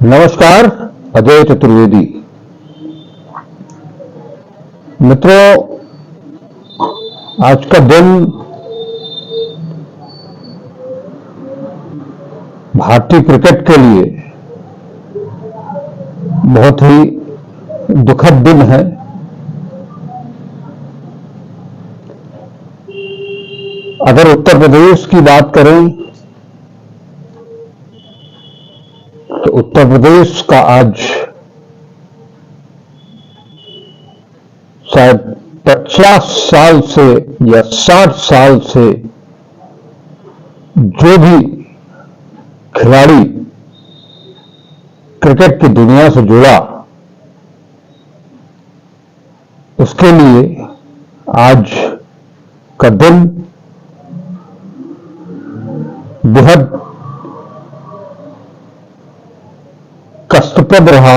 नमस्कार। अजय चतुर्वेदी। मित्रों, आज का दिन भारतीय क्रिकेट के लिए बहुत ही दुखद दिन है। अगर उत्तर प्रदेश की बात करें तो उत्तर प्रदेश का आज शायद 50 साल से या 60 साल से जो भी खिलाड़ी क्रिकेट की दुनिया से जुड़ा, उसके लिए आज का दिन बेहद कष्टप्रद रहा।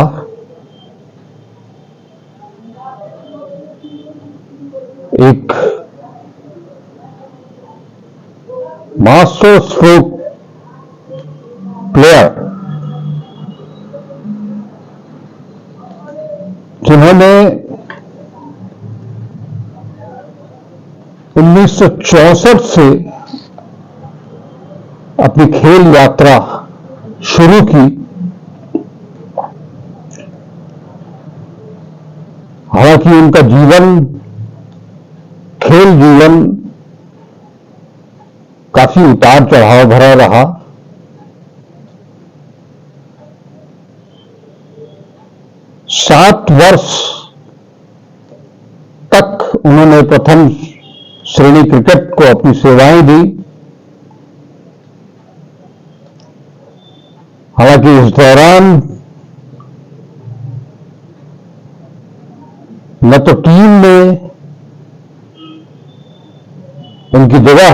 एक मास्टर स्ट्रोक प्लेयर जिन्होंने 1964 से अपनी खेल यात्रा शुरू की। हालांकि उनका खेल जीवन काफी उतार चढ़ाव भरा रहा। सात वर्ष तक उन्होंने प्रथम श्रेणी क्रिकेट को अपनी सेवाएं दी। हालांकि इस दौरान न तो टीम में उनकी जगह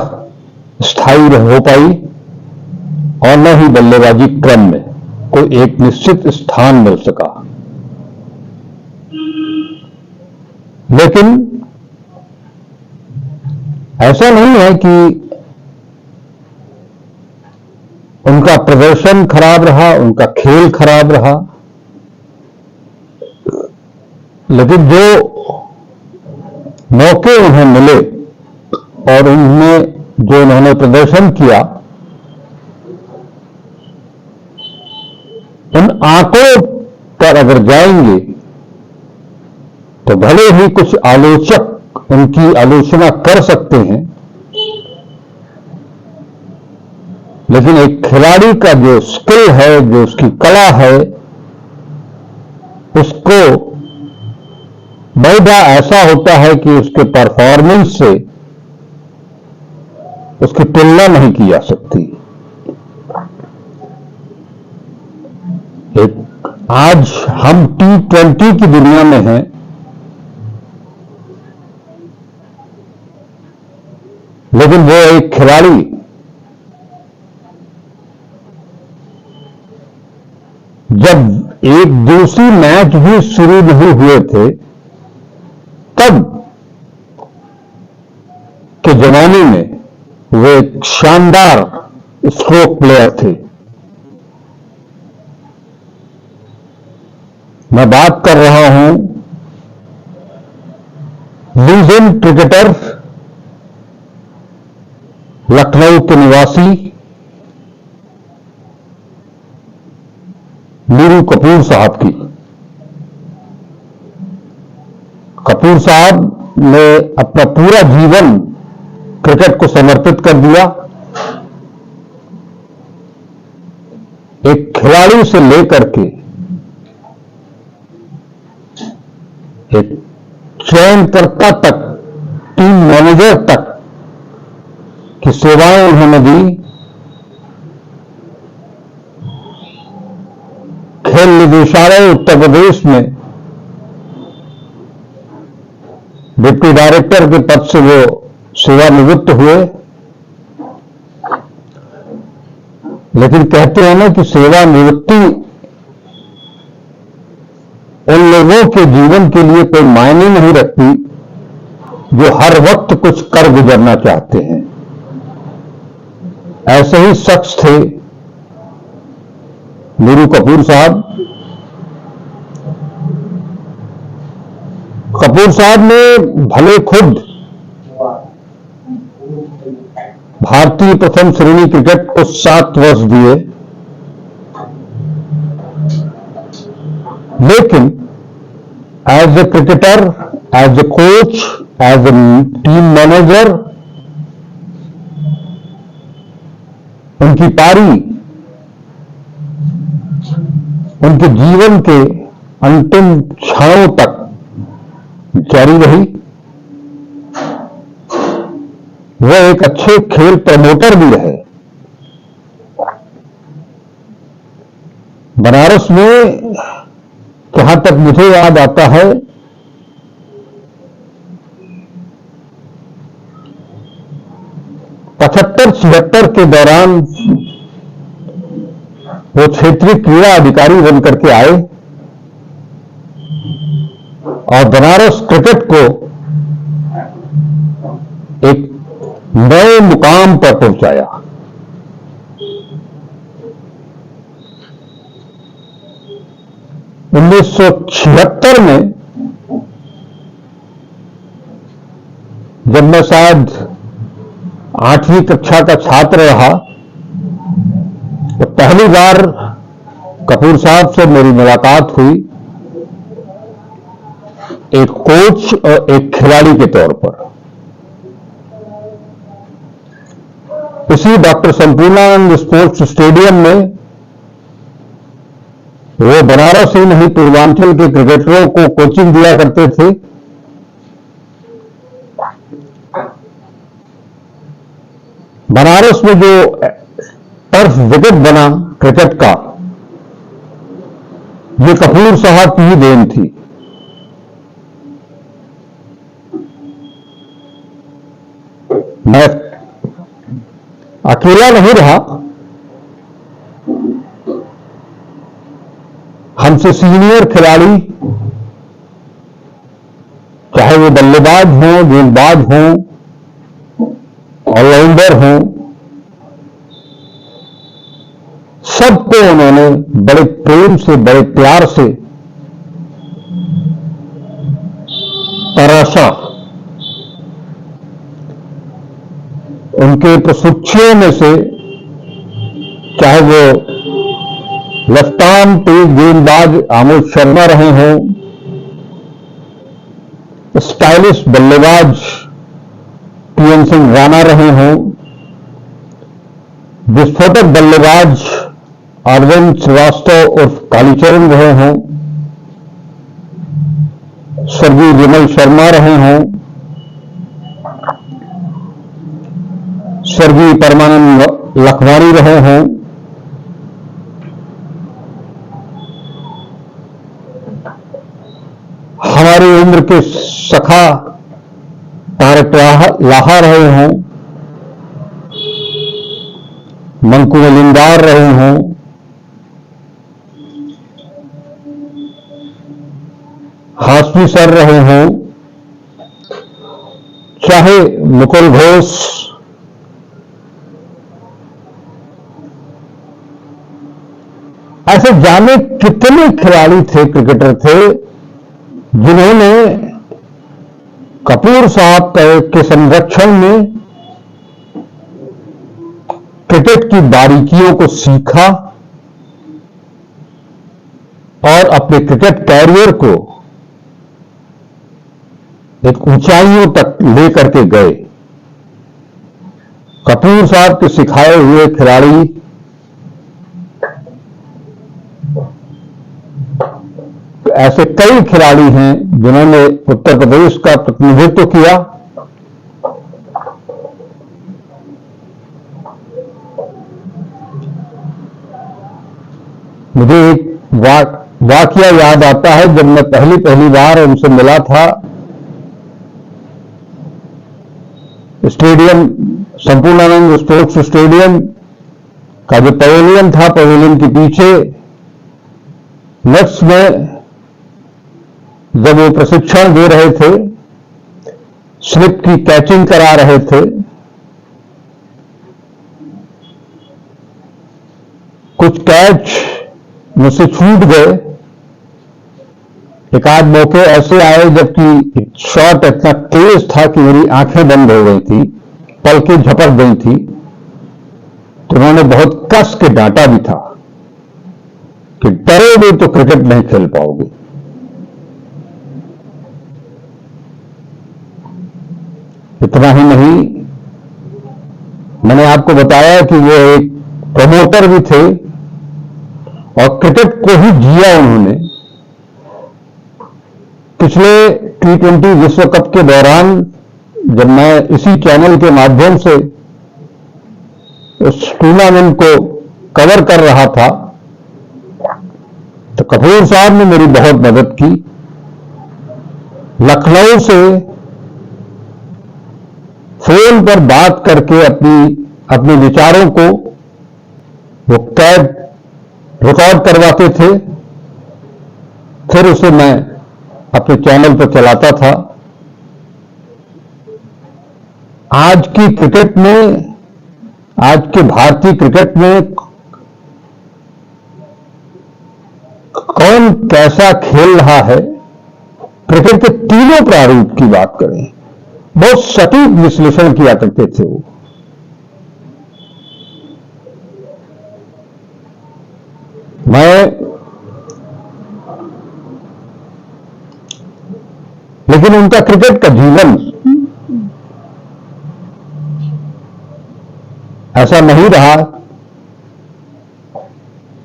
स्थायी हो पाई और न ही बल्लेबाजी क्रम में कोई एक निश्चित स्थान मिल सका। लेकिन ऐसा नहीं है कि उनका प्रदर्शन खराब रहा, उनका खेल खराब रहा, लेकिन जो मौके उन्हें मिले और उनमें जो उन्होंने प्रदर्शन किया, उन आंकड़ों पर अगर जाएंगे तो भले ही कुछ आलोचक उनकी आलोचना कर सकते हैं, लेकिन एक खिलाड़ी का जो स्किल है, जो उसकी कला है, उसको बहुधा ऐसा होता है कि उसके परफॉर्मेंस से उसकी तुलना नहीं की जा सकती। आज हम T20 की दुनिया में हैं, लेकिन वो एक खिलाड़ी जब एक दूसरी मैच भी शुरू नहीं हुए थे, तब के जमाने में वो एक शानदार स्ट्रोक प्लेयर थे। मैं बात कर रहा हूं लीजेंड क्रिकेटर, लखनऊ के निवासी नीरू कपूर साहब की। कपूर साहब ने अपना पूरा जीवन क्रिकेट को समर्पित कर दिया। एक खिलाड़ी से लेकर के एक चयनकर्ता तक, टीम मैनेजर तक की सेवाएं उन्होंने दी। खेल निदेशालय उत्तर प्रदेश में डिप्टी डायरेक्टर के पद से वो सेवानिवृत्त हुए। लेकिन कहते हैं ना कि सेवानिवृत्ति उन लोगों के जीवन के लिए कोई मायने नहीं रखती जो हर वक्त कुछ कर गुजरना चाहते हैं। ऐसे ही शख्स थे नीरू कपूर साहब। कपूर साहब ने भले खुद भारतीय प्रथम श्रेणी क्रिकेट को 7 वर्ष दिए, लेकिन as a cricketer, as a coach, as a team manager, उनकी पारी उनके जीवन के अंतिम क्षणों तक जारी रही। वह एक अच्छे खेल प्रमोटर भी रहे। बनारस में जहां तक मुझे याद आता है, पचहत्तर-76 के दौरान वो क्षेत्रीय क्रीड़ा अधिकारी बनकर के आए और बनारस क्रिकेट को एक नए मुकाम पर पहुंचाया। उन्नीस सौ 76 में जब मैं शायद 8वीं कक्षा का छात्र रहा, तो पहली बार कपूर साहब से मेरी मुलाकात हुई एक कोच और एक खिलाड़ी के तौर पर। इसी डॉक्टर संपूर्णानंद स्पोर्ट्स स्टेडियम में वो बनारस ही नहीं, पूर्वांचल के क्रिकेटरों को कोचिंग दिया करते थे। बनारस में जो टर्फ विकेट बना क्रिकेट का, ये कपूर साहब की ही देन थी। मैं अकेला नहीं रहा, हमसे सीनियर खिलाड़ी, चाहे वो बल्लेबाज हों, गेंदबाज हों, ऑलराउंडर हों, सबको उन्होंने बड़े प्रेम से, बड़े प्यार से तराशा। उनके प्रशिक्षुओं में से चाहे वो लेफ्ट आर्म तेज गेंदबाज आमोद शर्मा रहे हों, स्टाइलिश बल्लेबाज टीएन सिंह राणा रहे हों, विस्फोटक बल्लेबाज अरविंद श्रीवास्तव उर्फ कालीचरण रहे हों, स्वर्गीय विमल शर्मा रहे हों, स्वर्गीय परमानंद लखवानी रहे हों, हमारी उम्र के सखा तारक लाहा रहे हों, मंकू मलिंदार रहे हों, हाशमी सर रहे हों, चाहे मुकुल घोष, ऐसे जाने कितने खिलाड़ी थे, क्रिकेटर थे, जिन्होंने कपूर साहब के संरक्षण में क्रिकेट की बारीकियों को सीखा और अपने क्रिकेट कैरियर को एक ऊंचाइयों तक लेकर के गए। कपूर साहब के सिखाए हुए खिलाड़ी ऐसे कई खिलाड़ी हैं जिन्होंने उत्तर प्रदेश का प्रतिनिधित्व किया। मुझे एक वाकया याद आता है, जब मैं पहली बार उनसे मिला था, स्टेडियम संपूर्णानंद स्पोर्ट्स स्टेडियम का जो पवेलियन था, पवेलियन के पीछे नेट्स में जब वो प्रशिक्षण दे रहे थे, स्लिप की कैचिंग करा रहे थे, कुछ कैच मुझसे छूट गए। एक आध मौके ऐसे आए जबकि शॉट इतना तेज था कि मेरी आंखें बंद हो गई थी, पलकें झपक गई थी, तो उन्होंने बहुत कस के डांटा भी था कि डरोगे तो क्रिकेट नहीं खेल पाओगे। इतना ही नहीं, मैंने आपको बताया कि वो एक प्रमोटर भी थे और क्रिकेट को ही जिया उन्होंने। पिछले T20 विश्व कप के दौरान जब मैं इसी चैनल के माध्यम से उस टूर्नामेंट को कवर कर रहा था, तो कपूर साहब ने मेरी बहुत मदद की। लखनऊ से फोन पर बात करके अपने विचारों को वो कैद रिकॉर्ड करवाते थे, फिर उसे मैं अपने चैनल पर चलाता था। आज की क्रिकेट में, आज के भारतीय क्रिकेट में कौन कैसा खेल रहा है, क्रिकेट के तीनों प्रारूप की बात करें, बहुत सटीक विश्लेषण किया करते थे वो। लेकिन उनका क्रिकेट का जीवन ऐसा नहीं रहा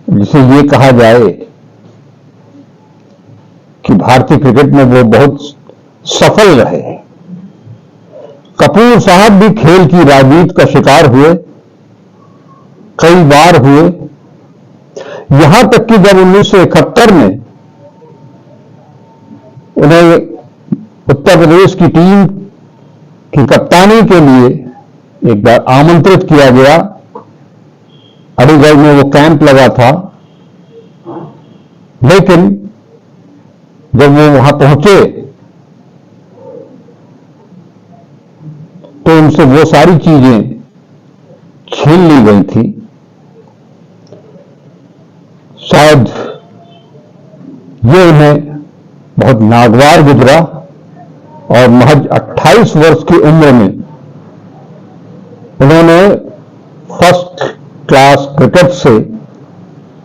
जिसे ये कहा जाए कि भारतीय क्रिकेट में वो बहुत सफल रहे। कपूर साहब भी खेल की राजनीति का शिकार हुए, कई बार हुए, यहां तक कि जब 1971 में उन्हें उत्तर प्रदेश की टीम की कप्तानी के लिए एक बार आमंत्रित किया गया। अलीगढ़ में वो कैंप लगा था, लेकिन जब वो वहां पहुंचे तो उनसे वो सारी चीजें छीन ली गई थी। शायद ये उन्हें बहुत नागवार गुजरा और महज 28 वर्ष की उम्र में उन्होंने फर्स्ट क्लास क्रिकेट से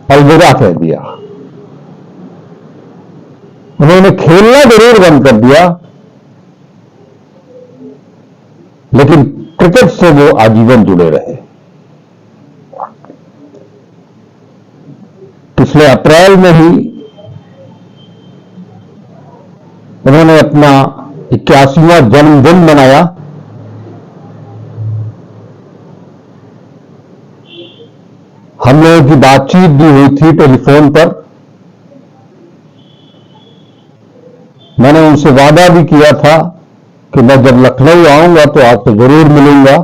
अलविदा कह दिया। उन्होंने खेलना जरूर बंद कर दिया, लेकिन क्रिकेट से वो आजीवन जुड़े रहे। पिछले अप्रैल में ही उन्होंने अपना 81वां जन्मदिन मनाया। हम लोगों की बातचीत भी हुई थी टेलीफोन पर। मैंने उनसे वादा भी किया था कि मैं जब लखनऊ आऊंगा तो आपसे जरूर मिलूंगा,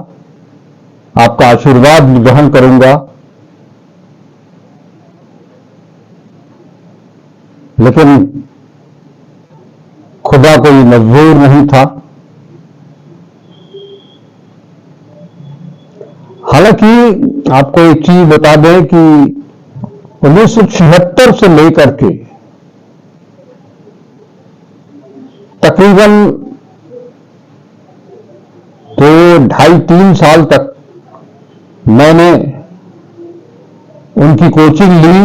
आपका आशीर्वाद भी ग्रहण करूंगा। लेकिन खुदा कोई मजबूर नहीं था। हालांकि आपको एक चीज बता दें कि 1976 से लेकर के तकरीबन 2-2.5-3 साल तक मैंने उनकी कोचिंग ली।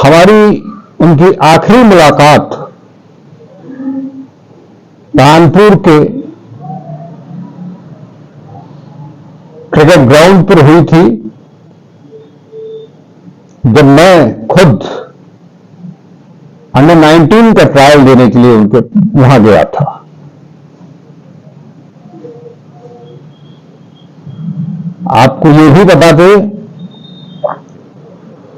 हमारी उनकी आखिरी मुलाकात कानपुर के क्रिकेट ग्राउंड पर हुई थी, जब मैं खुद अंडर 19 का ट्रायल देने के लिए उनके वहां गया था। आपको ये भी बता दें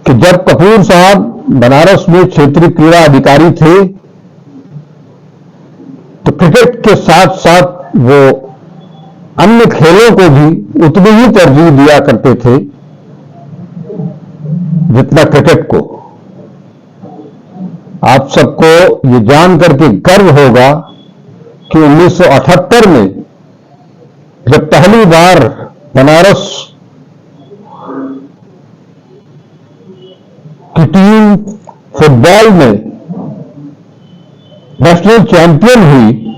कि जब कपूर साहब बनारस में क्षेत्रीय क्रीड़ा अधिकारी थे, तो क्रिकेट के साथ साथ वो अन्य खेलों को भी उतनी ही तरजीह दिया करते थे जितना क्रिकेट को। आप सबको ये जान करके गर्व होगा कि 1978 में जब पहली बार बनारस फुटबॉल में नेशनल चैंपियन हुई,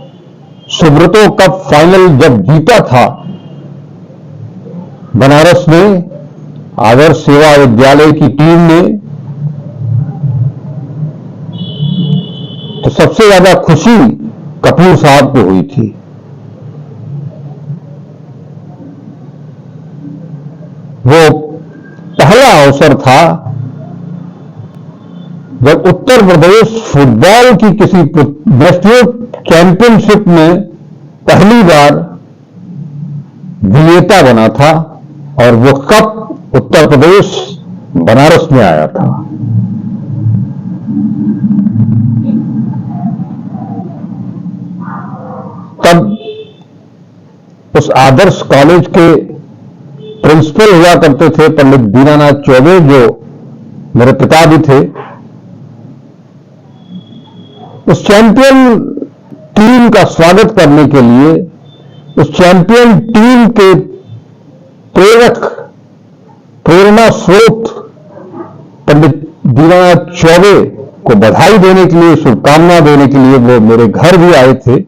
सुब्रतो कप फाइनल जब जीता था बनारस में आदर्श सेवा विद्यालय की टीम ने, तो सबसे ज्यादा खुशी कपूर साहब को हुई थी। वो पहला अवसर था जब उत्तर प्रदेश फुटबॉल की किसी नेशनल चैंपियनशिप में पहली बार विजेता बना था, और वो कप उत्तर प्रदेश बनारस में आया था। तब उस आदर्श कॉलेज के प्रिंसिपल हुआ करते थे पंडित दीनानाथ चौबे, जो मेरे पिता भी थे। उस चैंपियन टीम का स्वागत करने के लिए, उस चैंपियन टीम के प्रेरक, प्रेरणा स्रोत पंडित दीनानाथ चौबे को बधाई देने के लिए, शुभकामना देने के लिए वो मेरे घर भी आए थे,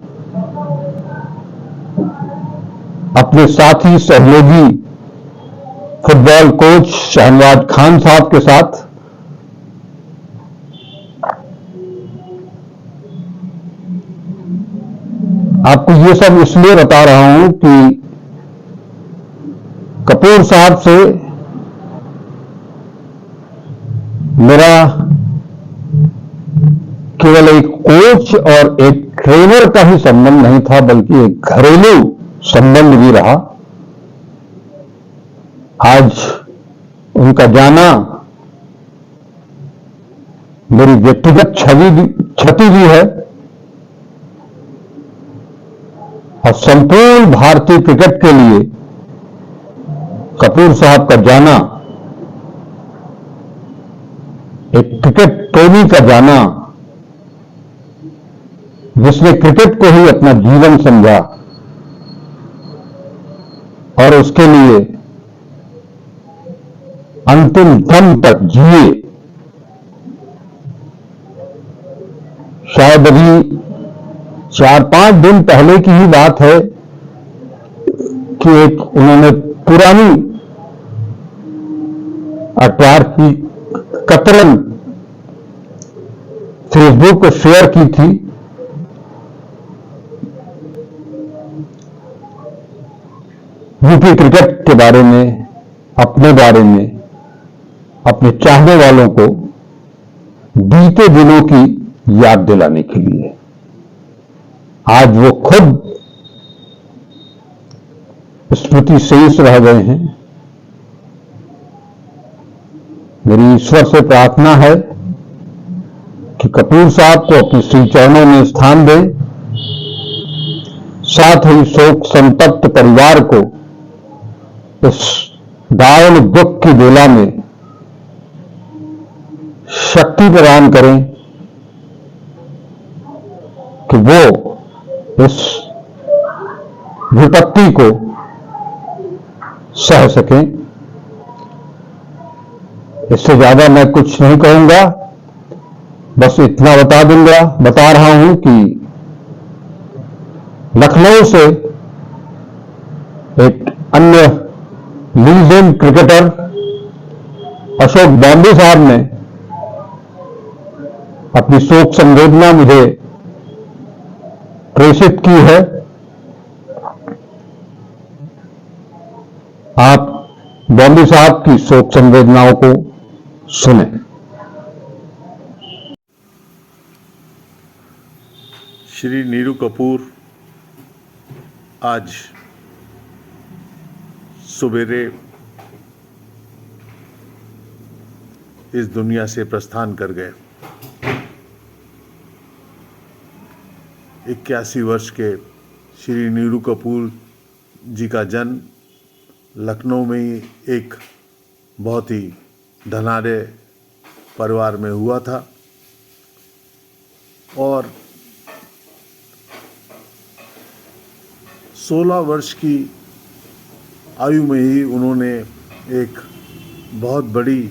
अपने साथी सहयोगी फुटबॉल कोच शहनवाज खान साहब के साथ। आपको ये सब इसलिए बता रहा हूं कि कपूर साहब से मेरा केवल एक कोच और एक ट्रेनर का ही संबंध नहीं था, बल्कि एक घरेलू संबंध भी रहा। आज उनका जाना मेरी व्यक्तिगत क्षति भी है, और संपूर्ण भारतीय क्रिकेट के लिए कपूर साहब का जाना, एक क्रिकेट प्रेमी का जाना, जिसने क्रिकेट को ही अपना जीवन समझा और उसके लिए अंतिम दम तक जिए। शायद अभी 4-5 दिन पहले की ही बात है कि एक उन्होंने पुरानी अखबार की कतरन फेसबुक पर शेयर की थी। यूपी क्रिकेट के बारे में, अपने बारे में, अपने चाहने वालों को बीते दिनों की याद दिलाने के लिए। आज वो खुद स्मृति शेष रह गए हैं। मेरी ईश्वर से प्रार्थना है कि कपूर साहब को अपने श्री चरणों में स्थान दें, साथ ही शोक संतप्त परिवार को इस दारुण दुख की बेला में शक्ति प्रदान करें कि वो इस विपत्ति को सह सकें। इससे ज्यादा मैं कुछ नहीं कहूंगा, बस इतना बता रहा हूं कि लखनऊ से एक अन्य लीजेंड क्रिकेटर अशोक बॉम्बे साहब ने अपनी शोक संवेदना मुझे प्रेषित की है। आप बॉम्बे साहब की शोक संवेदनाओं को सुने। श्री नीरू कपूर आज सुबेरे इस दुनिया से प्रस्थान कर गए। 81 वर्ष के श्री नीरू कपूर जी का जन्म लखनऊ में ही एक बहुत ही धनाढ़ परिवार में हुआ था, और 16 वर्ष की आयु में ही उन्होंने एक बहुत बड़ी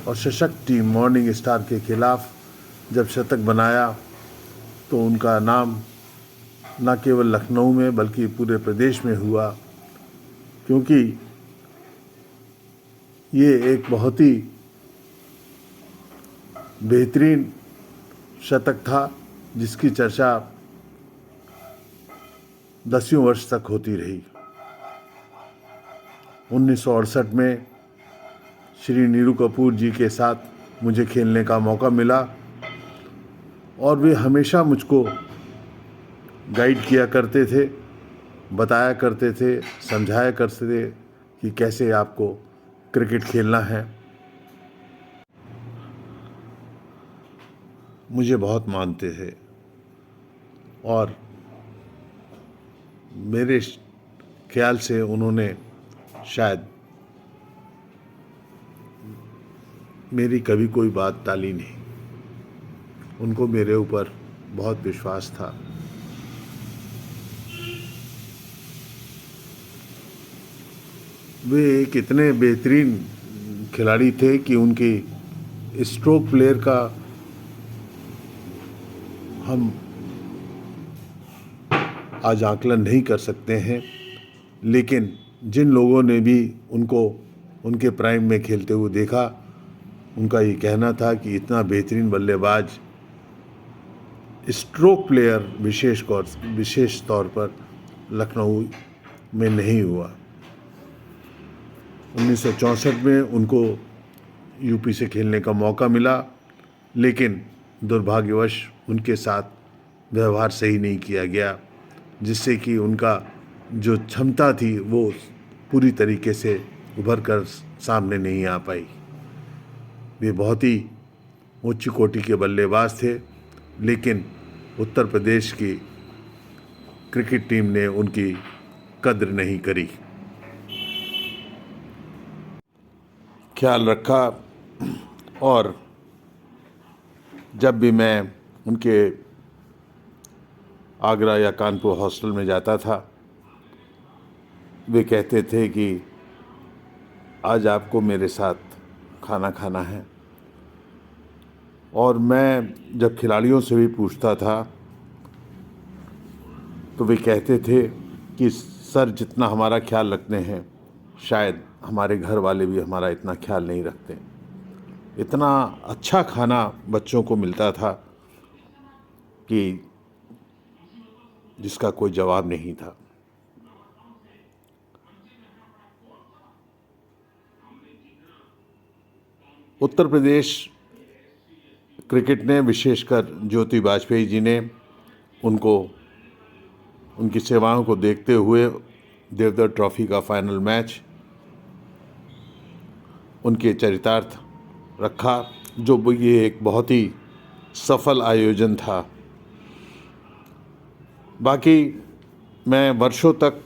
और सशक्त टीम मॉर्निंग स्टार के खिलाफ जब शतक बनाया तो उनका नाम न केवल लखनऊ में बल्कि पूरे प्रदेश में हुआ, क्योंकि ये एक बहुत ही बेहतरीन शतक था जिसकी चर्चा 10 वर्ष तक होती रही। 1968 में श्री नीरू कपूर जी के साथ मुझे खेलने का मौका मिला और वे हमेशा मुझको गाइड किया करते थे, बताया करते थे, समझाया करते थे कि कैसे आपको क्रिकेट खेलना है। मुझे बहुत मानते थे और मेरे ख्याल से उन्होंने शायद मेरी कभी कोई बात टाली नहीं। उनको मेरे ऊपर बहुत विश्वास था। वे एक इतने बेहतरीन खिलाड़ी थे कि उनके स्ट्रोक प्लेयर का हम आज आकलन नहीं कर सकते हैं, लेकिन जिन लोगों ने भी उनको उनके प्राइम में खेलते हुए देखा, उनका ये कहना था कि इतना बेहतरीन बल्लेबाज स्ट्रोक प्लेयर विशेष तौर पर लखनऊ में नहीं हुआ। 1964 में उनको यूपी से खेलने का मौका मिला, लेकिन दुर्भाग्यवश उनके साथ व्यवहार सही नहीं किया गया, जिससे कि उनका जो क्षमता थी वो पूरी तरीके से उभर कर सामने नहीं आ पाई। वे बहुत ही उच्च कोटि के बल्लेबाज थे, लेकिन उत्तर प्रदेश की क्रिकेट टीम ने उनकी कद्र नहीं करी। ख्याल रखा और जब भी मैं उनके आगरा या कानपुर हॉस्टल में जाता था, वे कहते थे कि आज आपको मेरे साथ खाना खाना है। और मैं जब खिलाड़ियों से भी पूछता था तो वे कहते थे कि सर, जितना हमारा ख्याल रखते हैं शायद हमारे घर वाले भी हमारा इतना ख्याल नहीं रखते। इतना अच्छा खाना बच्चों को मिलता था कि जिसका कोई जवाब नहीं था। उत्तर प्रदेश क्रिकेट ने, विशेषकर ज्योति बाजपेयी जी ने, उनको उनकी सेवाओं को देखते हुए देवधर ट्रॉफी का फाइनल मैच उनके चरितार्थ रखा, जो ये एक बहुत ही सफल आयोजन था। बाकी मैं वर्षों तक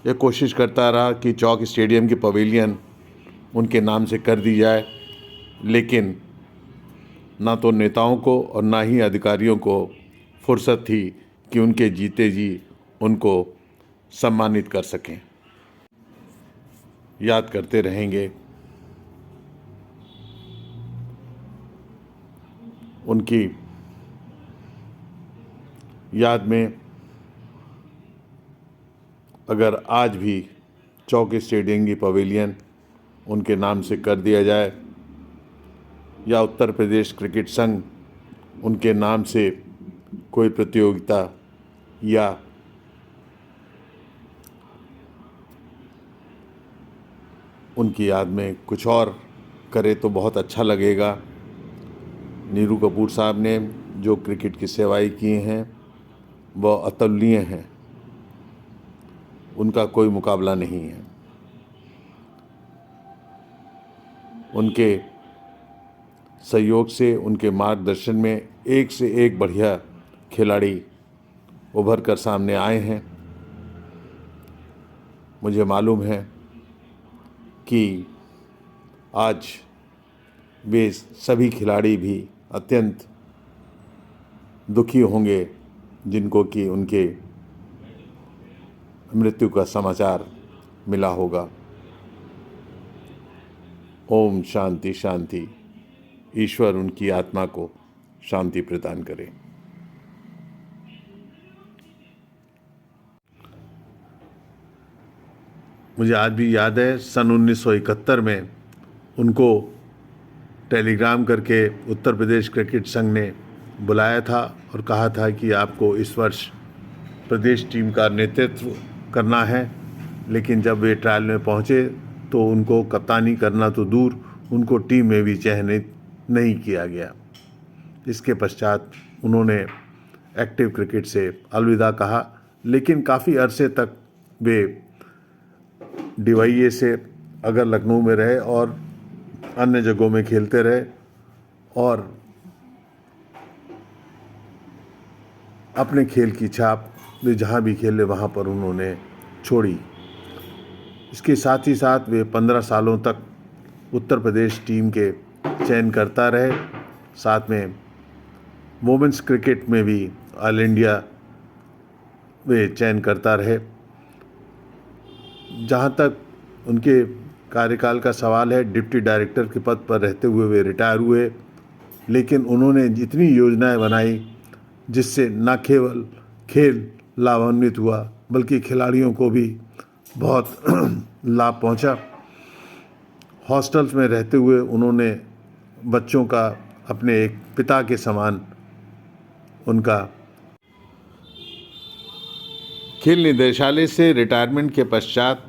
ये कोशिश करता रहा कि चौक स्टेडियम की पवेलियन उनके नाम से कर दी जाए, लेकिन ना तो नेताओं को और ना ही अधिकारियों को फुर्सत थी कि उनके जीते जी उनको सम्मानित कर सकें। याद करते रहेंगे उनकी याद में। अगर आज भी चौक स्टेडियम की पवेलियन उनके नाम से कर दिया जाए या उत्तर प्रदेश क्रिकेट संघ उनके नाम से कोई प्रतियोगिता या उनकी याद में कुछ और करे तो बहुत अच्छा लगेगा। नीरू कपूर साहब ने जो क्रिकेट की सेवाएं की हैं वह अतुलनीय हैं, उनका कोई मुकाबला नहीं है। उनके सहयोग से, उनके मार्गदर्शन में एक से एक बढ़िया खिलाड़ी उभर कर सामने आए हैं। मुझे मालूम है कि आज वे सभी खिलाड़ी भी अत्यंत दुखी होंगे जिनको कि उनके मृत्यु का समाचार मिला होगा। ओम शांति शांति। ईश्वर उनकी आत्मा को शांति प्रदान करे। मुझे आज भी याद है, सन 1971 में उनको टेलीग्राम करके उत्तर प्रदेश क्रिकेट संघ ने बुलाया था और कहा था कि आपको इस वर्ष प्रदेश टीम का नेतृत्व करना है। लेकिन जब वे ट्रायल में पहुंचे तो उनको कप्तानी करना तो दूर, उनको टीम में भी चयनित नहीं किया गया। इसके पश्चात उन्होंने एक्टिव क्रिकेट से अलविदा कहा, लेकिन काफ़ी अरसे तक वे DYA से अगर लखनऊ में रहे और अन्य जगहों में खेलते रहे और अपने खेल की छाप वे जहाँ भी खेले वहाँ पर उन्होंने छोड़ी। इसके साथ ही साथ वे 15 सालों तक उत्तर प्रदेश टीम के चयन करता रहे। साथ में वुमेन्स क्रिकेट में भी ऑल इंडिया वे चयन करता रहे। जहाँ तक उनके कार्यकाल का सवाल है, डिप्टी डायरेक्टर के पद पर रहते हुए वे रिटायर हुए, लेकिन उन्होंने जितनी योजनाएं बनाई जिससे न केवल खेल लाभान्वित हुआ बल्कि खिलाड़ियों को भी बहुत लाभ पहुंचा। हॉस्टल्स में रहते हुए उन्होंने बच्चों का अपने एक पिता के समान उनका खेल निदेशालय से रिटायरमेंट के पश्चात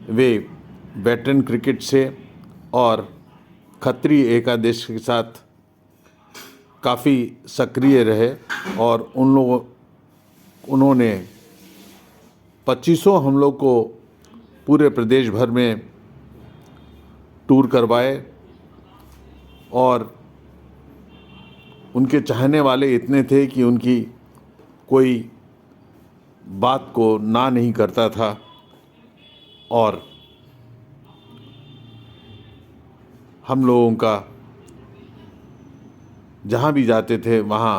वे वेटरन क्रिकेट से और खत्री एकादश के साथ काफ़ी सक्रिय रहे और उन्होंने 2500 हम लोग को पूरे प्रदेश भर में टूर करवाए और उनके चाहने वाले इतने थे कि उनकी कोई बात को ना नहीं करता था और हम लोगों का जहाँ भी जाते थे वहाँ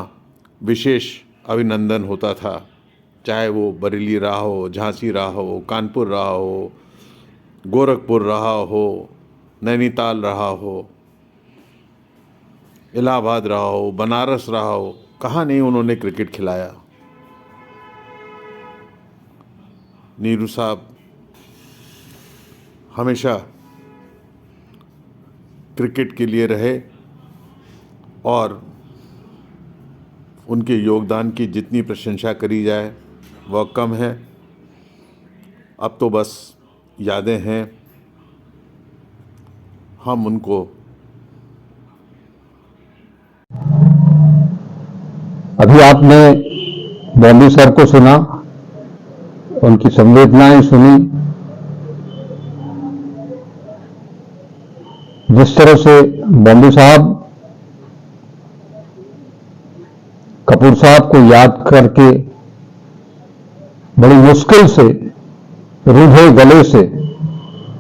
विशेष अभिनंदन होता था, चाहे वो बरेली रहा हो, झांसी रहा हो, कानपुर रहा हो, गोरखपुर रहा हो, नैनीताल रहा हो, इलाहाबाद रहा हो, बनारस रहा हो, कहाँ नहीं उन्होंने क्रिकेट खिलाया। नीरू साहब हमेशा क्रिकेट के लिए रहे और उनके योगदान की जितनी प्रशंसा करी जाए वह कम है। अब तो बस यादें हैं। हम उनको अभी आपने बॉम्बे सर को सुना, उनकी संवेदनाएं सुनी। जिस तरह से बॉम्बे साहब कपूर साहब को याद करके बड़ी मुश्किल से, रूधे गले से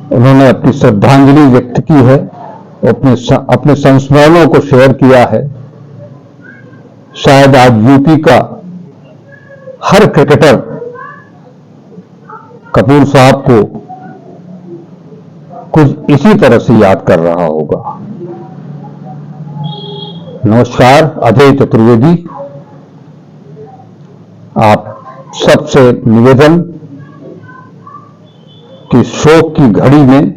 उन्होंने अपनी श्रद्धांजलि व्यक्त की है, अपने संस्मरणों को शेयर किया है। शायद आज यूपी का हर क्रिकेटर कपूर साहब को कुछ इसी तरह से याद कर रहा होगा। नमस्कार, अजय चतुर्वेदी। आप सबसे निवेदन कि शोक की घड़ी में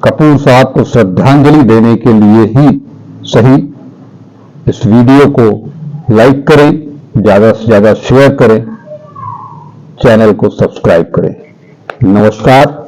कपूर साहब को श्रद्धांजलि देने के लिए ही सही इस वीडियो को लाइक करें, ज़्यादा से ज़्यादा शेयर करें, चैनल को सब्सक्राइब करें। नमस्कार।